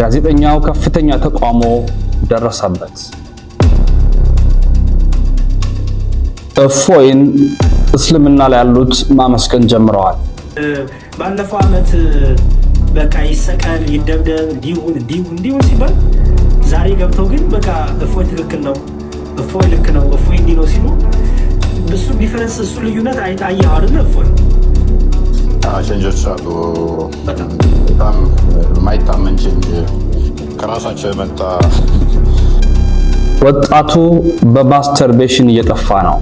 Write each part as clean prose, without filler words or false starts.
ጋዜጠኛው ከፍተኛ ተቃውሞ ደረሰበት። እፎይን እስልምና ላይ ያሉት ማመስገን ጀምረዋል። ባለፈው ዓመት በቃ ይሰቀል ይደብደብ እንዲሁን ሲባል ዛሬ ገብተው ግን በቃ እፎይ ትክክል ነው፣ እፎይ ልክ ነው፣ እፎይ እንዲህ ነው ሲሉ እሱ ዲፈረንስ እሱ ልዩነት አይታየው አይደል? እፎይ ቼንጆች አሉ። በጣም የማይታመን ቼንጅ ከራሳቸው የመጣ ወጣቱ በማስተርቤሽን እየጠፋ ነው።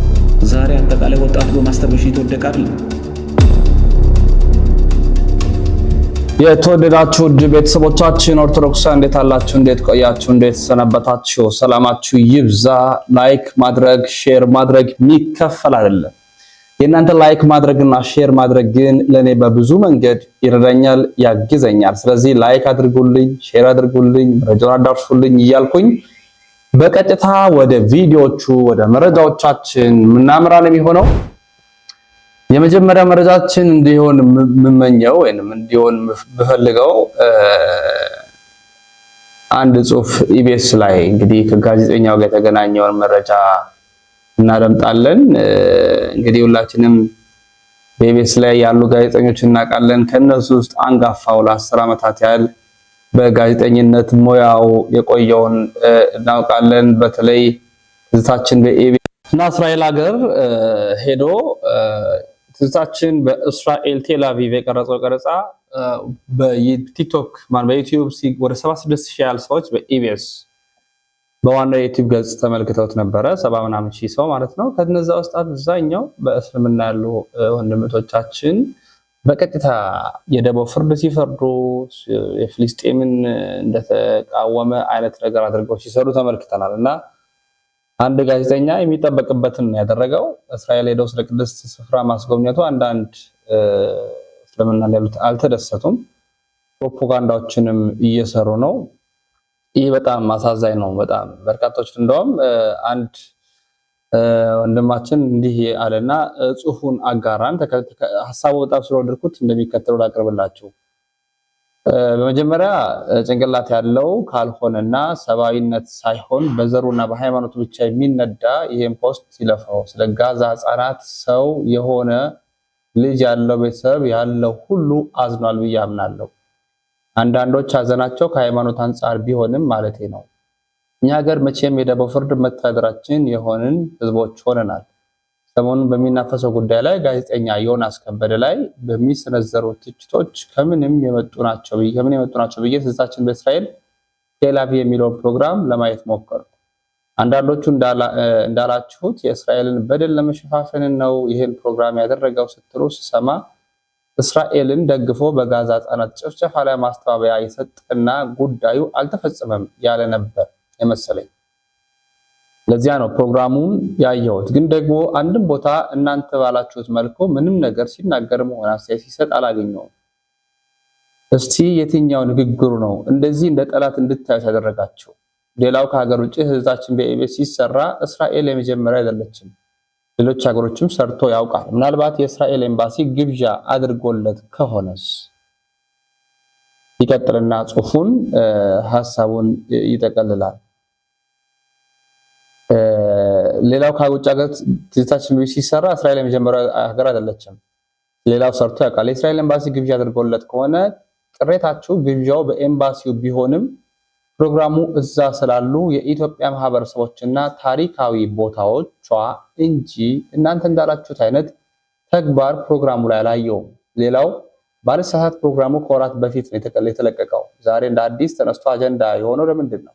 ዛሬ አጠቃላይ ወጣቱ በማስተርቤሽን የተወደቀ አይደል? የተወደዳችሁ ውድ ቤተሰቦቻችን ኦርቶዶክሳውያን እንዴት አላችሁ? እንዴት ቆያችሁ? እንዴት ሰነበታችሁ? ሰላማችሁ ይብዛ። ላይክ ማድረግ ሼር ማድረግ የሚከፈል አይደለም። የእናንተ ላይክ ማድረግና ሼር ማድረግ ግን ለኔ በብዙ መንገድ ይረዳኛል፣ ያግዘኛል። ስለዚህ ላይክ አድርጉልኝ፣ ሼር አድርጉልኝ፣ መረጃውን አዳርሱልኝ እያልኩኝ በቀጥታ ወደ ቪዲዮቹ ወደ መረጃዎቻችን ምናምራለን የሚሆነው የመጀመሪያ መረጃችን እንዲሆን የምመኘው ወይንም እንዲሆን የምፈልገው አንድ ጽሑፍ ኢቢኤስ ላይ እንግዲህ ከጋዜጠኛው ጋር የተገናኘውን መረጃ እናደምጣለን። እንግዲህ ሁላችንም በኢቢኤስ ላይ ያሉ ጋዜጠኞች እናውቃለን። ከነሱ ውስጥ አንጋፋው ለ10 ዓመታት ያህል በጋዜጠኝነት ሙያው የቆየውን እናውቃለን። በተለይ ትዝታችን በኢቢኤስ እና እስራኤል ሀገር ሄዶ ትዝታችን በእስራኤል ቴል አቪቭ የቀረጸው ቀረጻ በቲክቶክ በዩቲዩብ ወደ 76000 ያህል ሰዎች በኢቢኤስ በዋናው የዩቲዩብ ገጽ ተመልክተውት ነበረ። 70 ምናምን ሺህ ሰው ማለት ነው። ከነዛ ውስጥ አብዛኛው በእስልምና ያሉ ወንድሞቻችን በቀጥታ የደቦ ፍርድ ሲፈርዱ የፍልስጤምን እንደተቃወመ አይነት ነገር አድርገው ሲሰሩ ተመልክተናል። እና አንድ ጋዜጠኛ የሚጠበቅበትን ያደረገው እስራኤል ሄደው ስለ ቅድስት ስፍራ ማስጎብኘቱ አንዳንድ እስልምና ያሉት አልተደሰቱም። ፕሮፓጋንዳዎችንም እየሰሩ ነው። ይህ በጣም አሳዛኝ ነው። በጣም በርካቶች እንደውም አንድ ወንድማችን እንዲህ አለና ጽሑፉን አጋራን። ሐሳቡ በጣም ስለወደድኩት እንደሚከተለው ላቀርብላችሁ። በመጀመሪያ ጭንቅላት ያለው ካልሆነና ሰብአዊነት ሳይሆን በዘሩና በሃይማኖቱ ብቻ የሚነዳ ይሄን ፖስት ሲለፈው ስለ ጋዛ ህፃናት ሰው የሆነ ልጅ ያለው ቤተሰብ ያለው ሁሉ አዝኗል ብዬ አምናለሁ። አንዳንዶች ሀዘናቸው ከሃይማኖት አንጻር ቢሆንም ማለቴ ነው። እኛ ሀገር መቼም የደቦ ፍርድ መተዳደራችን የሆንን ህዝቦች ሆነናል። ሰሞኑን በሚናፈሰው ጉዳይ ላይ ጋዜጠኛ ዮናስ ከበደ ላይ በሚሰነዘሩ ትችቶች ከምንም የመጡ ናቸው ብዬ ትዝታችን በእስራኤል ቴል አቪቭ የሚለውን ፕሮግራም ለማየት ሞከርኩ። አንዳንዶቹ እንዳላችሁት የእስራኤልን በደል ለመሸፋፈን ነው ይህን ፕሮግራም ያደረገው ስትሉ ስሰማ እስራኤልን ደግፎ በጋዛ ህጻናት ጭፍጨፋ ላይ ማስተባበያ የሰጠና ጉዳዩ አልተፈጸመም ያለ ነበር የመሰለኝ። ለዚያ ነው ፕሮግራሙን ያየሁት። ግን ደግሞ አንድም ቦታ እናንተ ባላችሁት መልኩ ምንም ነገር ሲናገርም ሆነ አስተያየት ሲሰጥ አላገኘውም። እስቲ የትኛው ንግግሩ ነው እንደዚህ እንደ ጠላት እንድታዩት ያደረጋቸው? ሌላው ከሀገር ውጭ ህዝባችን በኢቢኤስ ሲሰራ እስራኤል የመጀመሪያ አይደለችም። ሌሎች ሀገሮችም ሰርቶ ያውቃል። ምናልባት የእስራኤል ኤምባሲ ግብዣ አድርጎለት ከሆነስ? ይቀጥልና ጽሑፉን ሐሳቡን ይጠቀልላል። ሌላው ከውጭ ሀገር ትዝታችን ሲሰራ እስራኤል የመጀመሪያ ሀገር አይደለችም። ሌላው ሰርቶ ያውቃል። የእስራኤል ኤምባሲ ግብዣ አድርጎለት ከሆነ ቅሬታችሁ ግብዣው በኤምባሲው ቢሆንም ፕሮግራሙ እዛ ስላሉ የኢትዮጵያ ማህበረሰቦችና ታሪካዊ ቦታዎቿ እንጂ እናንተ እንዳላችሁት አይነት ተግባር ፕሮግራሙ ላይ አላየውም። ሌላው ባለሰዓት ፕሮግራሙ ከወራት በፊት ነው የተለቀቀው። ዛሬ እንደ አዲስ ተነስቶ አጀንዳ የሆነው ለምንድን ነው?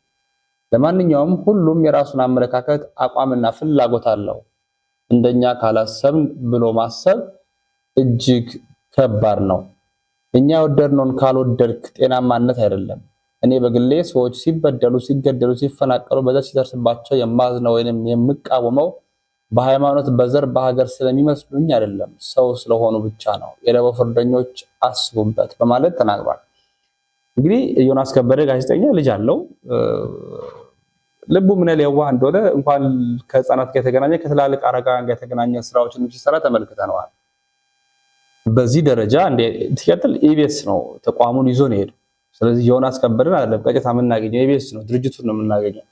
ለማንኛውም ሁሉም የራሱን አመለካከት አቋምና ፍላጎት አለው። እንደኛ ካላሰብን ብሎ ማሰብ እጅግ ከባድ ነው። እኛ የወደድነውን ካልወደድክ ጤናማነት አይደለም። እኔ በግሌ ሰዎች ሲበደሉ፣ ሲገደሉ፣ ሲፈናቀሉ በዘር ሲደርስባቸው የማዝነው ወይንም የምቃወመው በሃይማኖት፣ በዘር፣ በሀገር ስለሚመስሉኝ አይደለም፣ ሰው ስለሆኑ ብቻ ነው። የደቦ ፍርደኞች አስቡበት በማለት ተናግሯል። እንግዲህ ዮናስ ከበደ ጋዜጠኛ ልጅ አለው። ልቡ ምን ያህል የዋህ እንደሆነ እንኳን ከህፃናት ጋር የተገናኘ ከትላልቅ አረጋውያን ጋር የተገናኘ ስራዎችን ሲሰራ ተመልክተነዋል። በዚህ ደረጃ እንደ ትከተል ኢቢኤስ ነው ተቋሙን ይዞ ነው ሄደው። ስለዚህ ዮናስ ከበደን አይደለም ቀጥታ የምናገኘው ኢቢኤስ ነው፣ ድርጅቱን ነው የምናገኘው።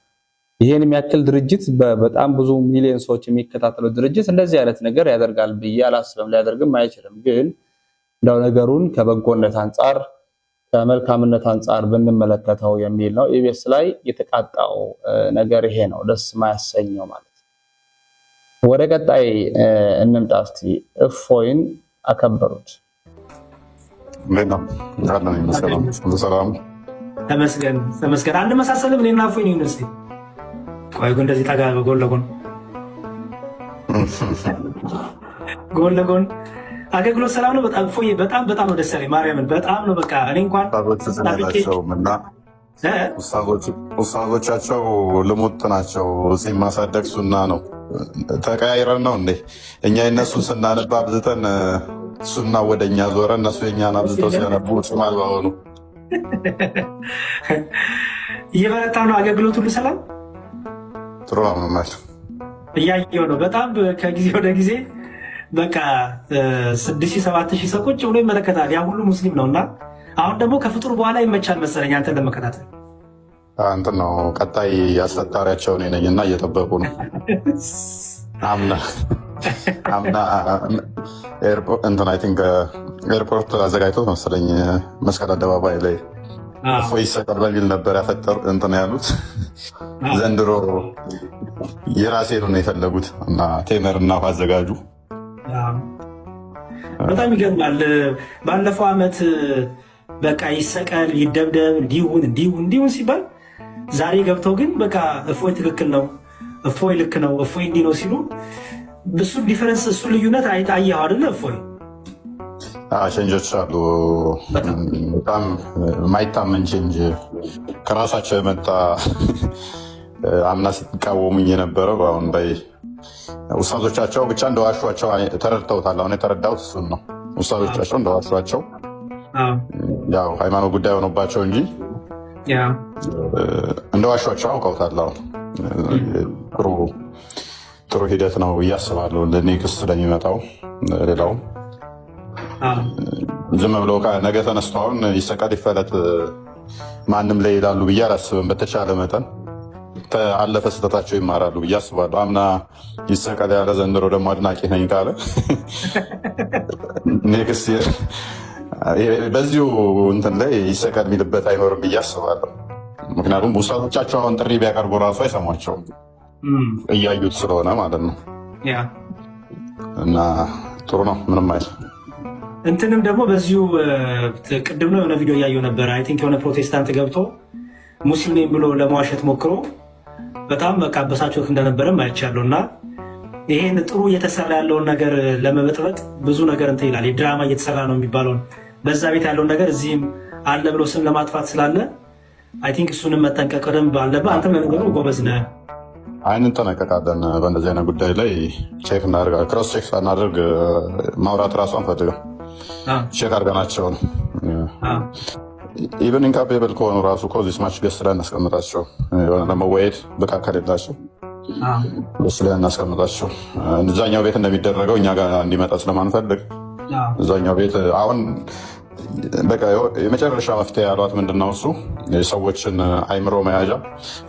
ይሄን የሚያክል ድርጅት በጣም ብዙ ሚሊዮን ሰዎች የሚከታተለው ድርጅት እንደዚህ አይነት ነገር ያደርጋል ብዬ አላስብም። ሊያደርግም አይችልም። ግን እንደው ነገሩን ከበጎነት አንጻር ከመልካምነት አንጻር ብንመለከተው የሚል ነው። ኢቢኤስ ላይ የተቃጣው ነገር ይሄ ነው፣ ደስ ማያሰኘው ማለት ነው። ወደ ቀጣይ እንምጣ እስቲ። እፎይን አከበሩት። ሰላም ተመስገን ተመስገን። አንድ መሳሰልም እኔና እፎይ ነው እስቲ ቆይ እንደዚህ ታጋ ጎን ለጎን ጎን ለጎን አገልግሎት ሰላም ነው። በጣም እፎይ በጣም ነው ደስ ያለኝ ማርያምን በጣም ነው። በቃ እኔ እንኳን ኡስታዞቻቸው ልሙጥ ናቸው። ጺም ማሳደግ ሱና ነው። ተቀያይረን ነው እንዴ እኛ የነሱን ስናነባ አብዝተን ሱና ወደኛ ዞረ፣ እነሱ የኛን አብዝተው ሲያነቡ ጺም አልባ ሆኑ። እየበረታ ነው አገልግሎት ሁሉ ሰላም ጥሩ ነው ማለት እያየው ነው። በጣም ከጊዜ ወደ ጊዜ በቃ 6000 7000 ሰው ቁጭ ብሎ ይመለከታል። ያ ሁሉ ሙስሊም ነውና አሁን ደግሞ ከፍጡር በኋላ ይመቻል መሰለኝ አንተን ለመከታተል። እንትን ነው ቀጣይ አስፈጣሪያቸው እኔ ነኝና እየጠበቁ ነው። አምና እንትን አይ ቲንክ ኤርፖርት አዘጋጅቶት መሰለኝ መስቀል አደባባይ ላይ እፎይ ይሰቀል በሚል ነበር ያፈጠሩ እንትን ያሉት። ዘንድሮ የራሴ ነው የፈለጉት እና ቴመር እና አዘጋጁ በጣም ይገርማል። ባለፈው ዓመት በቃ ይሰቀል ይደብደብ እንዲሁን ሲባል ዛሬ ገብተው ግን በቃ እፎይ ትክክል ነው፣ እፎይ ልክ ነው፣ እፎይ እንዲህ ነው ሲሉ እሱ ዲፈረንስ እሱ ልዩነት አየኸው አይደለ? እፎይ ቼንጆች አሉ። በጣም የማይታመን ቼንጅ ከራሳቸው የመጣ አምና ስትቃወሙኝ የነበረው አሁን ላይ ኡስታዞቻቸው ብቻ እንደዋሿቸው ተረድተውታል። አሁን የተረዳሁት እሱን ነው። ኡስታዞቻቸው እንደዋሿቸው ያው ሃይማኖት ጉዳይ ሆኖባቸው እንጂ እንደዋሿቸው አውቀውታል። አሁን ጥሩ ሂደት ነው ብዬ አስባለሁ። ለኔክስት ስለሚመጣው ሌላው ዝም ብለው ነገ ተነስቶ አሁን ይሰቀል ይፈለጥ ማንም ላይ ይላሉ ብዬ አላስብም። በተቻለ መጠን አለፈ ስህተታቸው ይማራሉ ብዬ አስባለሁ። አምና ይሰቀል ያለ ዘንድሮ ደግሞ አድናቂ ነኝ ካለ ኔክስት በዚሁ እንትን ላይ ይሰቀል የሚልበት አይኖርም ብዬ አስባለሁ። ምክንያቱም ኡስታዞቻቸው አሁን ጥሪ ቢያቀርቡ ራሱ አይሰሟቸውም እያዩት ስለሆነ ማለት ነው። እና ጥሩ ነው ምንም አይል እንትንም ደግሞ በዚሁ ቅድም ነው የሆነ ቪዲዮ እያየሁ ነበር። አይ ቲንክ የሆነ ፕሮቴስታንት ገብቶ ሙስሊም ነኝ ብሎ ለመዋሸት ሞክሮ በጣም በቃ አበሳጮት እንደነበረም አይቻለሁ። እና ይሄን ጥሩ እየተሰራ ያለውን ነገር ለመበጥበጥ ብዙ ነገር እንትን ይላል። የድራማ እየተሰራ ነው የሚባለውን በዛ ቤት ያለውን ነገር እዚህም አለ ብሎ ስም ለማጥፋት ስላለ አይ ቲንክ እሱንም መጠንቀቅ ደንብ አለብህ። አንተም ለነገሩ ጎበዝ ነህ። አይን እንጠነቀቃለን። በእንደዚህ አይነት ጉዳይ ላይ ቼክ እናደርጋለን። ክሮስ ቼክ ሳናደርግ ማውራት ራሱ አንፈልግም። ቼክ አድርገናቸው ነው። ኢቨን ኢንካፔብል ከሆኑ ራሱ ዚስ ማች ገስ ላይ እናስቀምጣቸው። ለመወየድ ብቃት ከሌላቸው ገስ ላይ እናስቀምጣቸው። እዛኛው ቤት እንደሚደረገው እኛ ጋር እንዲመጣ ስለማንፈልግ እዛኛው ቤት አሁን በቃ የመጨረሻ መፍትሄ ያሏት ምንድነው? እሱ የሰዎችን አይምሮ መያዣ።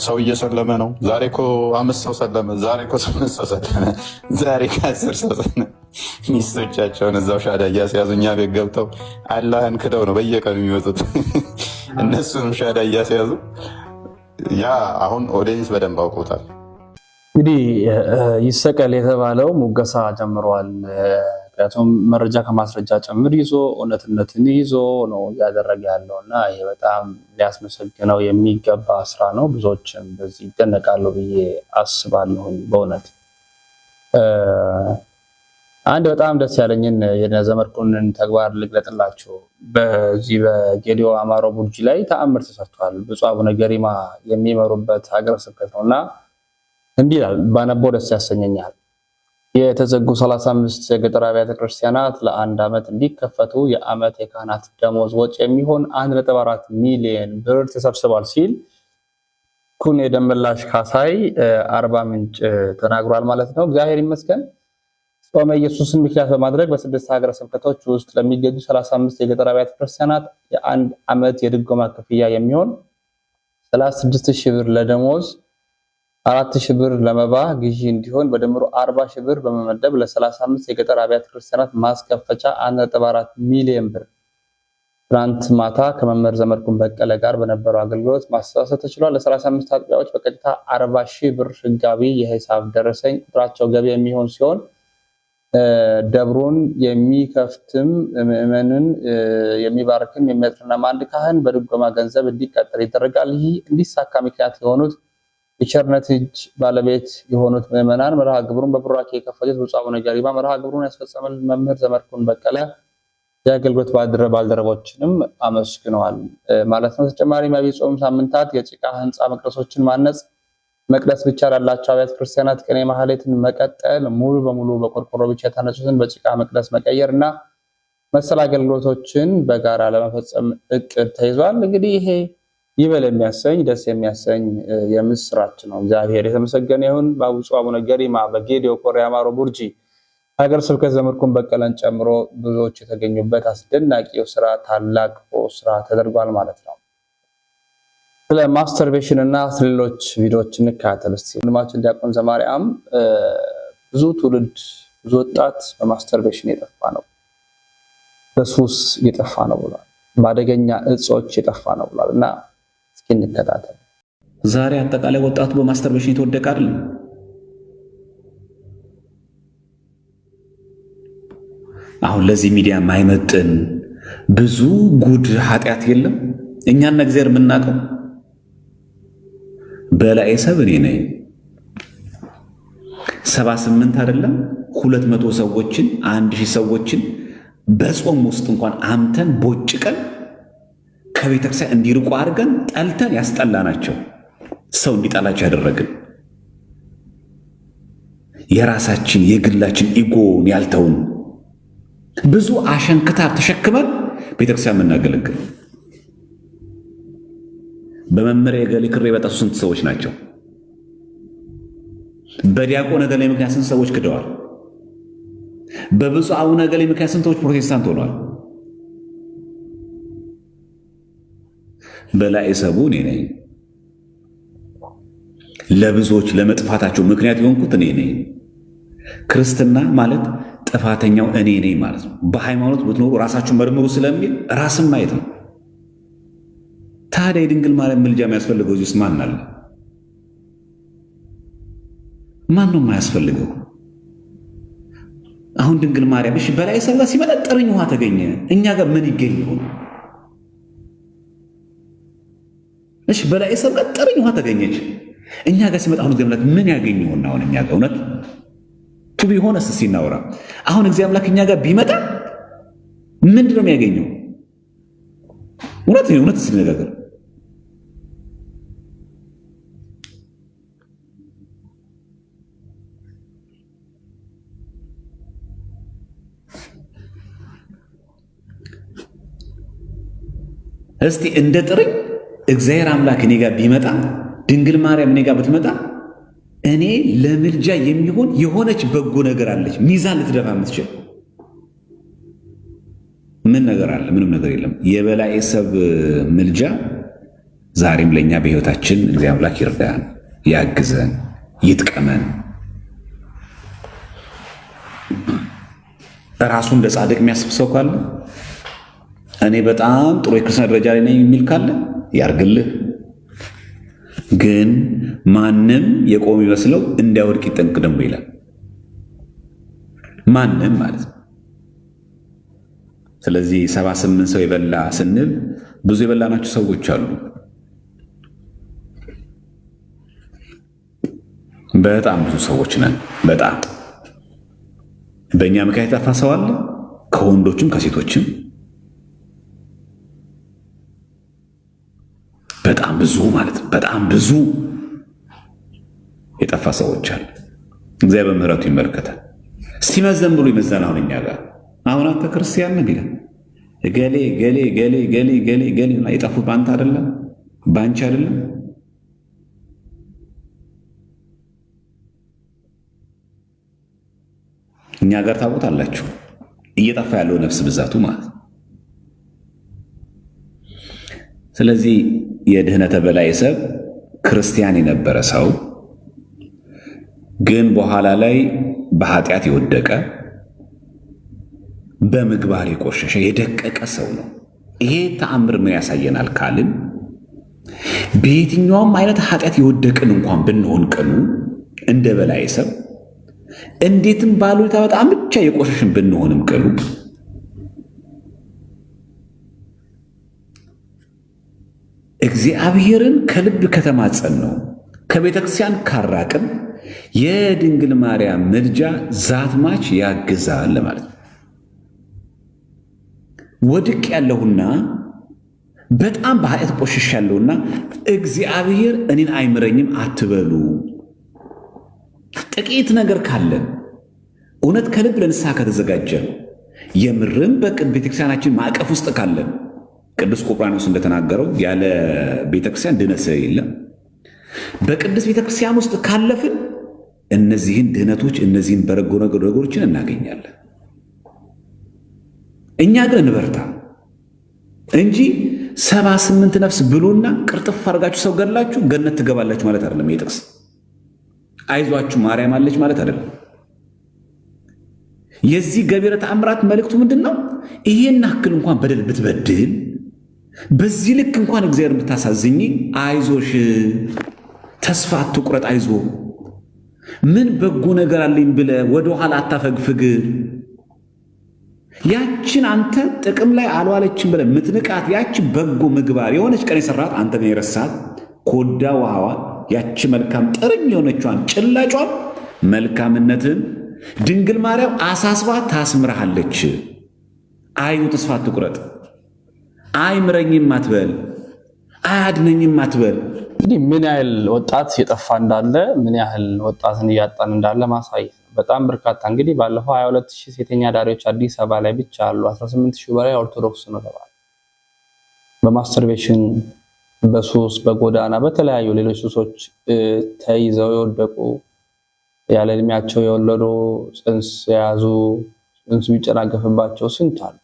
ሰው እየሰለመ ነው። ዛሬ እኮ 5 ሰው ሰለመ፣ ዛሬ እኮ 8 ሰው ሰለመ፣ ዛሬ ከ10 ሰው ሰለመ። ሚስቶቻቸውን እዛው ሻዳ እያስያዙ እኛ ቤት ገብተው አላህን ክደው ነው በየቀኑ የሚወጡት። እነሱም ሻዳ እያስያዙ ያ አሁን ኦዲየንስ በደንብ አውቆታል። እንግዲህ ይሰቀል የተባለው ሙገሳ ጀምሯል። ምክንያቱም መረጃ ከማስረጃ ጭምር ይዞ እውነትነትን ይዞ ነው እያደረገ ያለው እና ይሄ በጣም ሊያስመሰግነው የሚገባ ስራ ነው። ብዙዎችም በዚህ ይደነቃሉ ብዬ አስባለሁኝ። በእውነት አንድ በጣም ደስ ያለኝን የዘመድኩንን ተግባር ልግለጥላችሁ። በዚህ በጌዲዮ አማሮ ቡርጂ ላይ ተአምር ተሰርቷል። ብፁዕ አቡነ ገሪማ የሚመሩበት ሀገረ ስብከት ነው እና እንዲህ ይላል። ባነበው ደስ ያሰኘኛል። የተዘጉ 35 የገጠር አብያተ ክርስቲያናት ለ1 ዓመት እንዲከፈቱ የዓመት የካህናት ደሞዝ ወጪ የሚሆን 1.4 ሚሊዮን ብር ተሰብስቧል ሲል ኩን የደመላሽ ካሳይ አርባ ምንጭ ተናግሯል ማለት ነው። እግዚአብሔር ይመስገን። ጾመ ኢየሱስን ምክንያት በማድረግ በስድስት ሀገረ ስብከቶች ውስጥ ለሚገኙ 35 የገጠር አብያተ ክርስቲያናት የአንድ ዓመት የድጎማ ክፍያ የሚሆን 36,000 ብር ለደሞዝ 4,000 ብር ለመባ ግዢ እንዲሆን በድምሩ 40,000 ብር በመመደብ ለ35 የገጠር አብያተ ክርስቲያናት ማስከፈቻ 1.4 ሚሊዮን ብር ትናንት ማታ ከመምህር ዘመድኩን በቀለ ጋር በነበረው አገልግሎት ማሰባሰብ ተችሏል። ለ35 አጥቢያዎች በቀጥታ 40,000 ብር ህጋዊ የሂሳብ ደረሰኝ ቁጥራቸው ገቢ የሚሆን ሲሆን ደብሩን የሚከፍትም ምዕመንን የሚባርክም የሚያጽናናም አንድ ካህን በድጎማ ገንዘብ እንዲቀጠር ይደረጋል። ይህ እንዲሳካ ምክንያት የሆኑት የቸርነት እጅ ባለቤት የሆኑት ምዕመናን መርሃ ግብሩን በቡራኬ የከፈቱት ብፁዕ አቡነ ገሪማ መርሃ ግብሩን ያስፈጸመልን መምህር ዘመድኩን በቀለ የአገልግሎት ባልደረቦችንም አመስግነዋል ማለት ነው። ተጨማሪም የዐቢይ ጾም ሳምንታት የጭቃ ህንፃ መቅደሶችን ማነጽ፣ መቅደስ ብቻ ላላቸው አብያተ ክርስቲያናት ቅኔ ማህሌትን መቀጠል፣ ሙሉ በሙሉ በቆርቆሮ ብቻ የታነጹትን በጭቃ መቅደስ መቀየርና መሰል አገልግሎቶችን በጋራ ለመፈጸም እቅድ ተይዟል። እንግዲህ ይሄ ይበል የሚያሰኝ ደስ የሚያሰኝ የምስራች ነው። እግዚአብሔር የተመሰገነ ይሁን። ብፁዕ አቡነ ገሪማ በጌዲዮ ኮሬ አማሮ ቡርጂ ሀገረ ስብከት ዘመድኩን በቀለን ጨምሮ ብዙዎች የተገኙበት አስደናቂው ስራ ታላቅ ስራ ተደርጓል ማለት ነው። ስለ ማስተርቤሽን እና ስለሌሎች ቪዲዮዎች እንከታተል እስቲ። ወንድማችን ዲያቆን ዘማርያም ብዙ ትውልድ ብዙ ወጣት በማስተርቤሽን የጠፋ ነው፣ በሱስ የጠፋ ነው ብሏል፣ በአደገኛ እጾች የጠፋ ነው ብሏል እና እስኪ እንከታተል። ዛሬ አጠቃላይ ወጣቱ በማስተርቤሽን የተወደቀ አይደለም። አሁን ለዚህ ሚዲያ ማይመጥን ብዙ ጉድ ኃጢአት የለም። እኛና እግዚአብሔር የምናውቀው በላይ ሰብ እኔ ነኝ 78 አይደለም 200 ሰዎችን 1000 ሰዎችን በጾም ውስጥ እንኳን አምተን ቦጭቀን ከቤተክርስቲያን እንዲርቁ አድርገን ጠልተን ያስጠላናቸው ሰው እንዲጠላቸው ያደረግን የራሳችን የግላችን ኢጎን ያልተውን ብዙ አሸንክታር ተሸክመን ቤተክርስቲያን የምናገለግል በመመሪያ የገሌ ክሬ በጣሱ ስንት ሰዎች ናቸው? በዲያቆን ገሌ ምክንያት ስንት ሰዎች ክደዋል? በብፁዕ አቡነ ገሌ ምክንያት ስንቶች ፕሮቴስታንት ሆነዋል? በላይ ሰቡ እኔ ነኝ። ለብዙዎች ለመጥፋታቸው ምክንያት የሆንኩት እኔ ነኝ። ክርስትና ማለት ጥፋተኛው እኔ ነኝ ማለት ነው። በሃይማኖት ብትኖሩ ራሳችሁን መርምሩ ስለሚል ራስን ማየት ነው። ታዲያ የድንግል ማርያም ምልጃ የሚያስፈልገው እዚህ ውስጥ ማን አለ? ማን ነው የማያስፈልገው? አሁን ድንግል ማርያም እሺ በላይ ሰብ ጋር ሲመጣ ጥርኝ ውሃ ተገኘ፣ እኛ ጋር ምን ይገኝ ይሆን? እሺ በላይ ሰብ ጋር ጥርኝ ውሃ ተገኘች፣ እኛ ጋር ሲመጣ አሁን እግዚአብሔር አምላክ ምን ያገኝ ይሆን? አሁን እኛ ጋር እውነት ቱ ቢሆን እስቲ ሲናወራ አሁን እግዚአብሔር አምላክ እኛ ጋር ቢመጣ ምንድን ነው የሚያገኘው? እውነት ሲነጋገር እስቲ እንደ ጥርኝ እግዚአብሔር አምላክ እኔ ጋር ቢመጣ ድንግል ማርያም እኔ ጋር ብትመጣ እኔ ለምልጃ የሚሆን የሆነች በጎ ነገር አለች፣ ሚዛን ልትደፋ የምትችል ምን ነገር አለ? ምንም ነገር የለም። የበላይ ሰብ ምልጃ ዛሬም ለእኛ በሕይወታችን እግዚአብሔር አምላክ ይርዳን፣ ያግዘን፣ ይጥቀመን። ራሱ እንደ ጻድቅ የሚያስብ ሰው ካለ እኔ በጣም ጥሩ የክርስትና ደረጃ ላይ ነኝ የሚል ካለ ያርግልህ። ግን ማንም የቆም ይመስለው እንዳይወድቅ ይጠንቅ ደግሞ ይላል። ማንም ማለት ነው። ስለዚህ 78 ሰው የበላ ስንል ብዙ የበላናቸው ሰዎች አሉ። በጣም ብዙ ሰዎች ነን። በጣም በእኛ ምክንያት የጠፋ ሰው አለ፣ ከወንዶችም ከሴቶችም በጣም ብዙ ማለት ነው። በጣም ብዙ የጠፋ ሰዎች አሉ። እግዚአብሔር በምህረቱ ይመልከታል። ሲመዘን ብሎ ይመዘን። አሁን እኛ ጋር አሁን አንተ ክርስቲያን ነህ ቢለን ገሌ ገሌ ገሌ ገሌ ገሌ ገሌ የጠፉት በአንተ አይደለም፣ በአንቺ አይደለም። እኛ ጋር ታውቁታላችሁ፣ እየጠፋ ያለው ነፍስ ብዛቱ ማለት። ስለዚህ የድህነተ በላይ ሰብ ክርስቲያን የነበረ ሰው ግን በኋላ ላይ በኃጢአት የወደቀ በምግባር የቆሸሸ የደቀቀ ሰው ነው። ይሄ ተአምር ምን ያሳየናል ካልን በየትኛውም አይነት ኃጢአት የወደቅን እንኳን ብንሆን ቅሉ እንደ በላይ ሰብ እንዴትም ባሉ በጣም ብቻ የቆሸሽን ብንሆንም ቅሉ እግዚአብሔርን ከልብ ከተማጸን ነው ከቤተክርስቲያን ካራቅን የድንግል ማርያም ምልጃ ዛትማች ያግዛል ለማለት ነው። ወድቅ ያለሁና በጣም በኃጢአት ቆሽሽ ያለውና እግዚአብሔር እኔን አይምረኝም አትበሉ። ጥቂት ነገር ካለን እውነት ከልብ ለንስሐ ከተዘጋጀን የምርም ቤተክርስቲያናችን ማዕቀፍ ውስጥ ካለን ቅዱስ ቆጵርያኖስ እንደተናገረው ያለ ቤተክርስቲያን ድነት የለም። በቅዱስ ቤተክርስቲያን ውስጥ ካለፍን እነዚህን ድህነቶች እነዚህን በረጎ ነገሮችን እናገኛለን። እኛ ግን እንበርታ እንጂ 78 ነፍስ ብሉና ቅርጥፍ አድርጋችሁ ሰው ገድላችሁ ገነት ትገባላችሁ ማለት አይደለም። ይጥቅስ አይዟችሁ ማርያም አለች ማለት አይደለም። የዚህ ገቢረ ተአምራት መልእክቱ ምንድነው? ይሄን አክል እንኳን በደል ብትበድል በዚህ ልክ እንኳን እግዚአብሔር ብታሳዝኝ አይዞሽ፣ ተስፋ አትቁረጥ፣ አይዞ ምን በጎ ነገር አለኝ ብለ ወደ ኋላ አታፈግፍግ። ያችን አንተ ጥቅም ላይ አልዋለችም ብለ ምትንቃት ያቺ በጎ ምግባር የሆነች ቀን የሰራት አንተ ግን የረሳት ኮዳ ውሃዋ ያቺ መልካም ጥርኝ የሆነቿን ጭላጯን መልካምነትን ድንግል ማርያም አሳስባ ታስምርሃለች። አይኑ ተስፋ አትቁረጥ፣ አይምረኝም አትበል፣ አያድነኝም አትበል። እንግዲህ ምን ያህል ወጣት የጠፋ እንዳለ ምን ያህል ወጣትን እያጣን እንዳለ ማሳየት በጣም በርካታ። እንግዲህ ባለፈው 22000 ሴተኛ ዳሪዎች አዲስ አበባ ላይ ብቻ አሉ። 18000 በላይ ኦርቶዶክስ ነው ተባለ። በማስተርቤሽን፣ በሱስ፣ በጎዳና በተለያዩ ሌሎች ሱሶች ተይዘው የወደቁ ያለ እድሜያቸው የወለዱ ጽንስ የያዙ ጽንስ ቢጨናገፍባቸው ስንት አሉ።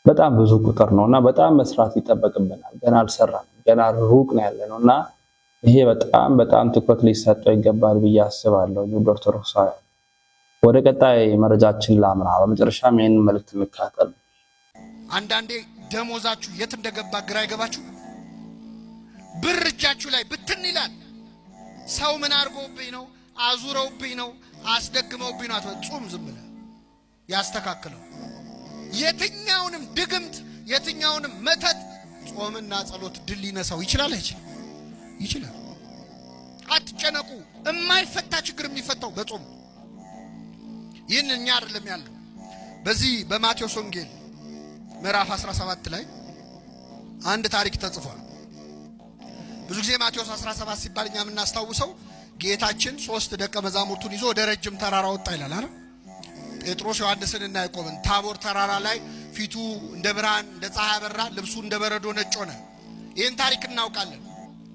በጣም ብዙ ቁጥር ነውና በጣም መስራት ይጠበቅብናል። ገና አልሰራንም፣ ገና ሩቅ ነው ያለነውና ይሄ በጣም ትኩረት ሊሰጠው ይገባል ብዬ አስባለሁ። ውድ ኦርቶዶክሳውያን ወደ ቀጣይ መረጃችን ላምራ። በመጨረሻም ይሄን መልእክት እንካተል። አንዳንዴ ደሞዛችሁ የት እንደገባ ግራ ይገባችሁ። ብር እጃችሁ ላይ ብትን ይላል። ሰው ምን አድርጎብኝ ነው? አዙረውብኝ ነው? አስደግመውብኝ ነው? አትወጹም። ዝም ብለህ ያስተካክለው። የትኛውንም ድግምት የትኛውንም መተት ጾምና ጸሎት ድል ሊነሳው ይችላል። ይችላል። አትጨነቁ። የማይፈታ ችግር የሚፈታው በጾም። ይህን እኛ አይደለም ያለው። በዚህ በማቴዎስ ወንጌል ምዕራፍ 17 ላይ አንድ ታሪክ ተጽፏል። ብዙ ጊዜ ማቴዎስ 17 ሲባል እኛ የምናስታውሰው ጌታችን 3 ደቀ መዛሙርቱን ይዞ ወደ ረጅም ተራራ ወጣ ይላል አይደል? ጴጥሮስ ዮሐንስንና ያዕቆብን ታቦር ተራራ ላይ ፊቱ እንደ ብርሃን እንደ ፀሐይ በራ፣ ልብሱ እንደ በረዶ ነጭ ሆነ። ይህን ታሪክ እናውቃለን።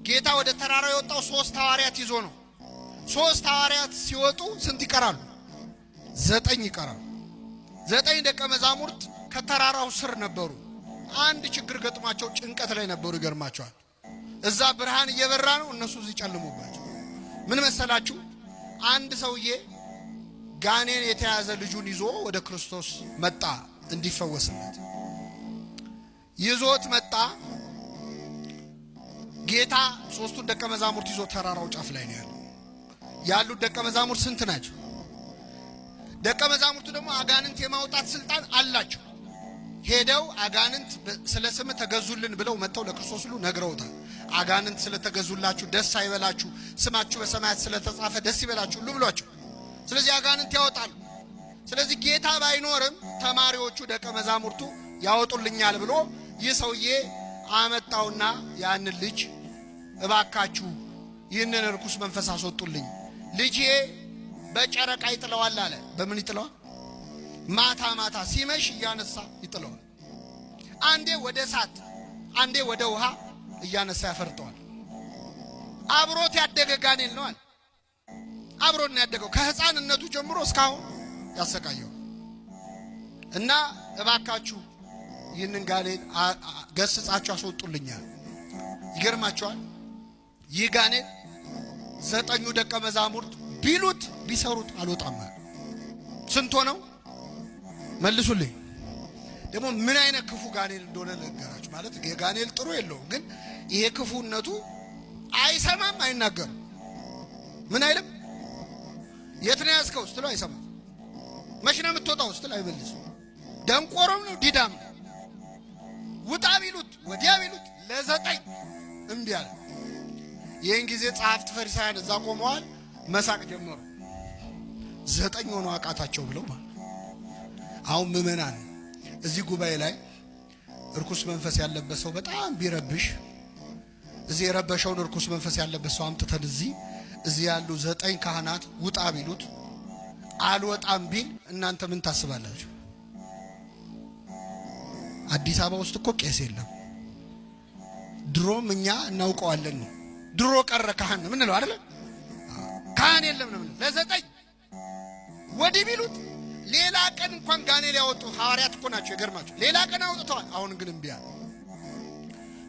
ጌታ ወደ ተራራው የወጣው 3 ሐዋርያት ይዞ ነው። 3 ሐዋርያት ሲወጡ ስንት ይቀራሉ? 9 ይቀራሉ። 9 ደቀ መዛሙርት ከተራራው ስር ነበሩ። አንድ ችግር ገጥሟቸው ጭንቀት ላይ ነበሩ። ይገርማቸዋል። እዛ ብርሃን እየበራ ነው፣ እነሱ እዚህ ጨልሞባቸው። ምን መሰላችሁ? አንድ ሰውዬ ጋኔን የተያዘ ልጁን ይዞ ወደ ክርስቶስ መጣ እንዲፈወስለት። ይዞት መጣ። ጌታ 3ቱን ደቀ መዛሙርት ይዞ ተራራው ጫፍ ላይ ነው ያሉት ደቀ መዛሙርት ስንት ናቸው? ደቀ መዛሙርቱ ደግሞ አጋንንት የማውጣት ስልጣን አላቸው። ሄደው አጋንንት ስለ ስም ተገዙልን ብለው መጥተው ለክርስቶስ ሁሉ ነግረውታል። አጋንንት ስለተገዙላችሁ ደስ አይበላችሁ፣ ስማችሁ በሰማያት ስለተጻፈ ደስ ይበላችሁ ሁሉ ብሏቸው። ስለዚህ አጋንንት ያወጣሉ። ስለዚህ ጌታ ባይኖርም ተማሪዎቹ ደቀ መዛሙርቱ ያወጡልኛል ብሎ ይህ ሰውዬ አመጣውና ያንን ልጅ እባካችሁ ይህንን ርኩስ መንፈስ አስወጡልኝ፣ ልጄ በጨረቃ ይጥለዋል አለ። በምን ይጥለዋል? ማታ ማታ ሲመሽ እያነሳ ይጥለዋል። አንዴ ወደ እሳት አንዴ ወደ ውሃ እያነሳ ያፈርጠዋል። አብሮት ያደገ ጋኔን ነው አለ። አብሮት ነው ያደገው ከህፃንነቱ ጀምሮ እስካሁን ያሰቃየው እና እባካችሁ ይህንን ጋኔን ገስጻችሁ አስወጡልኛል። ይገርማችኋል። ይህ ጋኔን 9 ደቀ መዛሙርት ቢሉት ቢሰሩት አልወጣም። ስንት ሆነው መልሱልኝ። ደግሞ ምን አይነት ክፉ ጋኔል እንደሆነ ልንገራችሁ። ማለት የጋኔል ጥሩ የለውም፣ ግን ይሄ ክፉነቱ አይሰማም፣ አይናገርም። ምን አይልም። የት ነው ያዝከው ስትለው አይሰማም። መች ነው የምትወጣው ስትል አይመልስም። ደንቆሮም ነው፣ ዲዳም ነው። ውጣ ቢሉት ወዲያ ቢሉት ለ9 እምቢ አለ። ይህን ጊዜ ጸሐፍት ፈሪሳውያን እዛ ቆመዋል፣ መሳቅ ጀመሩ። 9 ሆኖ አቃታቸው ብለው ማለት። አሁን ምዕመናን እዚህ ጉባኤ ላይ እርኩስ መንፈስ ያለበት ሰው በጣም ቢረብሽ፣ እዚህ የረበሸውን እርኩስ መንፈስ ያለበት ሰው አምጥተን እዚህ ያሉ 9 ካህናት ውጣ ቢሉት አልወጣም ቢል እናንተ ምን ታስባላችሁ? አዲስ አበባ ውስጥ እኮ ቄስ የለም። ድሮም እኛ እናውቀዋለን ነው። ድሮ ቀረ ካህን ምን ነው አይደል? ካህን የለም ነው ለ9 ወዲህ ቢሉት ሌላ ቀን እንኳን ጋኔል ያወጡ ሐዋርያት እኮ ናቸው። ይገርማቸው። ሌላ ቀን አውጥተዋል። አሁን ግን እምቢ አለ።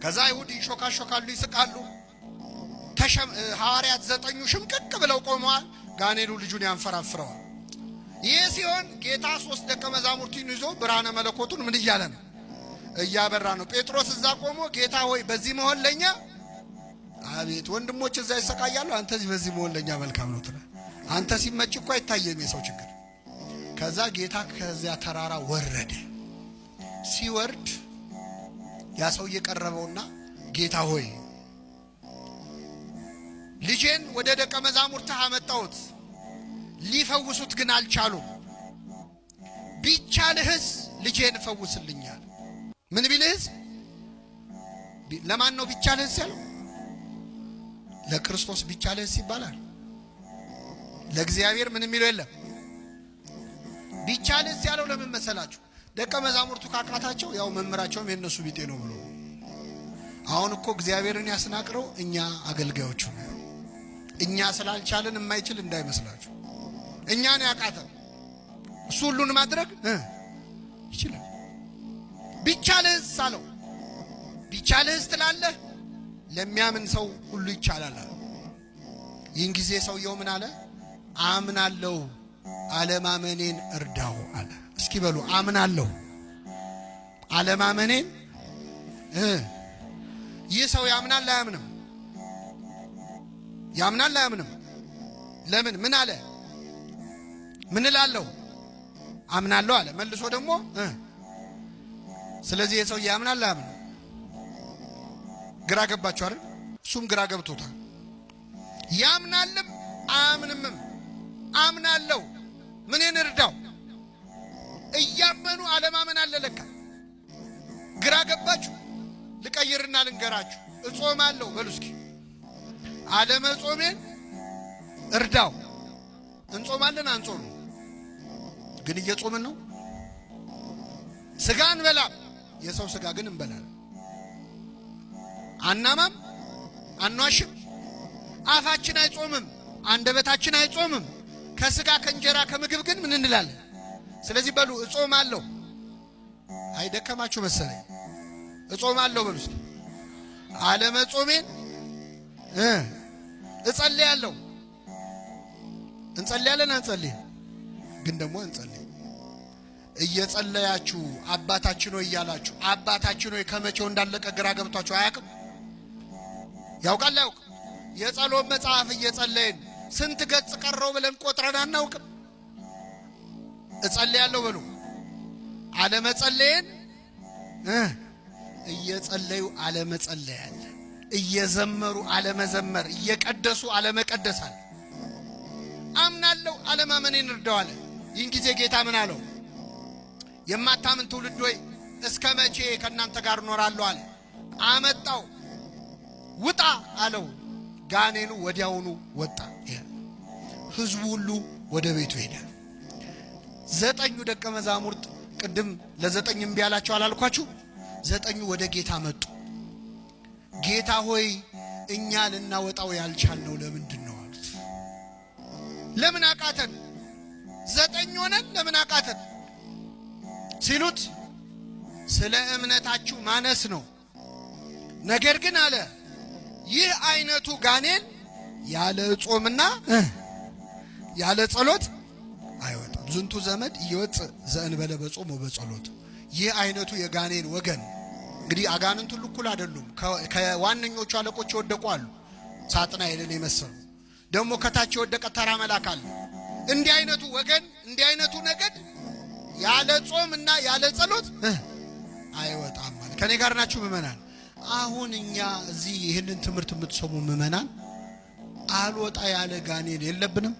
ከዛ አይሁድ ይሾካሾካሉ፣ ይስቃሉ። ሐዋርያት 9 ሽምቅቅ ብለው ቆመዋል። ጋኔሉ ልጁን ያንፈራፍረዋል። ይህ ሲሆን ጌታ 3 ደቀ መዛሙርቱን ይዞ ብርሃነ መለኮቱን ምን እያለ ነው? እያበራ ነው። ጴጥሮስ እዛ ቆሞ ጌታ ሆይ በዚህ መሆን ለኛ፣ አቤት ወንድሞች እዛ ይሰቃያሉ፣ አንተ በዚህ መሆን ለኛ መልካም ነው ትላለህ። አንተ ሲመች እኮ አይታየም የሰው ችግር። ከዛ ጌታ ከዚያ ተራራ ወረደ። ሲወርድ ያ ሰው እየቀረበውና ጌታ ሆይ ልጄን ወደ ደቀ መዛሙርትህ አመጣሁት፣ ሊፈውሱት ግን አልቻሉም። ቢቻልህስ ልጄን ፈውስልኛል። ምን ቢልህስ? ለማን ነው ቢቻልህስ ያለው? ለክርስቶስ ቢቻልህስ ይባላል። ለእግዚአብሔር ምን የሚለው የለም። ቢቻልህስ ያለው ለምን መሰላችሁ? ደቀ መዛሙርቱ ካቃታቸው ያው መምህራቸውም የነሱ ቢጤ ነው ብሎ። አሁን እኮ እግዚአብሔርን ያስናቅረው እኛ አገልጋዮቹ ነው። እኛ ስላልቻለን የማይችል እንዳይመስላችሁ። እኛ ነው ያቃተን። እሱ ሁሉን ማድረግ ይችላል። ቢቻልህስ አለው። ቢቻልህስ ትላለህ? ለሚያምን ሰው ሁሉ ይቻላል አለ። ይህን ጊዜ ሰውየው ምን አለ? አምናለሁ፣ አለማመኔን እርዳው አለ። እስኪ በሉ አምናለሁ፣ አለማመኔን። ይህ ሰው ያምናል አያምንም? ያምናል አያምንም? ለምን? ምን አለ? ምን እላለሁ? አምናለሁ አለ። መልሶ ደግሞ ስለዚህ የሰው ያምናል አያምንም? ግራ ገባችሁ አይደል? እሱም ግራ ገብቶታል። ያምናልም አያምንምም። አምናለሁ፣ ምንን እርዳው? እያመኑ አለማመን አለ ለካ። ግራ ገባችሁ? ልቀይርና ልንገራችሁ። እጾማለሁ በሉ እስኪ። አለመጾሜን እርዳው። እንጾማለን አንጾም ግን እየጾምን ነው። ስጋ እንበላም፣ የሰው ስጋ ግን እንበላለን። አናማም፣ አንዋሽም። አፋችን አይጾምም፣ አንደበታችን አይጾምም። ከስጋ ከእንጀራ ከምግብ ግን ምን እንላለን? ስለዚህ በሉ እጾማለሁ። አይደከማችሁ መሰለኝ። እጾማለሁ በሉ እስኪ። አለመጾሜን እጸልያለሁ። እንጸልያለን አንጸልይ? ግን ደግሞ እንጸልይ። እየጸለያችሁ አባታችን ሆይ እያላችሁ አባታችን ሆይ ከመቼው እንዳለቀ ግራ ገብቷችሁ አያውቅም? ያውቃል አያውቅ? የጸሎት መጽሐፍ እየጸለይን ስንት ገጽ ቀረው ብለን ቆጥረን አናውቅም? እጸልያለሁ በሉ። አለመጸለይን እየጸለዩ አለመጸለያል፣ እየዘመሩ አለመዘመር፣ እየቀደሱ አለመቀደሳል። አምናለሁ አለማመኔን እርዳዋለ። ይህን ጊዜ ጌታ ምን አለው? የማታምን ትውልድ ሆይ እስከ መቼ ከእናንተ ጋር እኖራለሁ አለ። አመጣው፣ ውጣ አለው። ጋኔኑ ወዲያውኑ ወጣ። ህዝቡ ሁሉ ወደ ቤቱ ሄደ። 9 ደቀ መዛሙርት ቅድም ለ9 እምቢ አላቸው አላልኳችሁ? 9 ወደ ጌታ መጡ። ጌታ ሆይ እኛ ልናወጣው ያልቻልነው ለምንድን ነው አሉት። ለምን አቃተን? 9 ሆነን ለምን አቃተን ሲሉት ስለ እምነታችሁ ማነስ ነው። ነገር ግን አለ ይህ አይነቱ ጋኔን ያለ ጾምና ያለ ጸሎት አይወጣም። ዝንቱ ዘመድ ይወጥ ዘእንበለ በጾም ወበጸሎት። ይህ አይነቱ የጋኔን ወገን እንግዲህ አጋንንቱ ሁሉ እኩል አይደሉም። ከዋነኞቹ አለቆች የወደቁ አሉ፣ ሳጥናኤልን የመሰሉ ደግሞ ከታች የወደቀ ተራ መልአክ አለ። እንዲህ አይነቱ ወገን እንዲህ አይነቱ ነገድ ያለ ጾምና ያለ ጸሎት አይወጣም ማለት። ከኔ ጋር ናችሁ ምእመናን? አሁን እኛ እዚህ ይህንን ትምህርት የምትሰሙ ምእመናን አልወጣ ያለ ጋኔን የለብንም?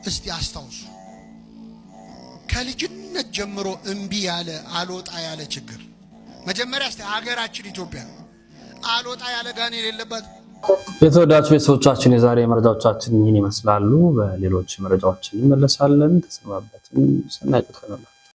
እስቲ አስታውሱ። ከልጅነት ጀምሮ እምቢ ያለ አልወጣ ያለ ችግር መጀመሪያ እስቲ ሀገራችን ኢትዮጵያ አልወጣ ያለ ጋኔን የለባት? የተወዳጁ ቤተሰቦቻችን የዛሬ መረጃዎቻችን ይህን ይመስላሉ። በሌሎች መረጃዎች እንመለሳለን። ተሰማበትን ሰናይ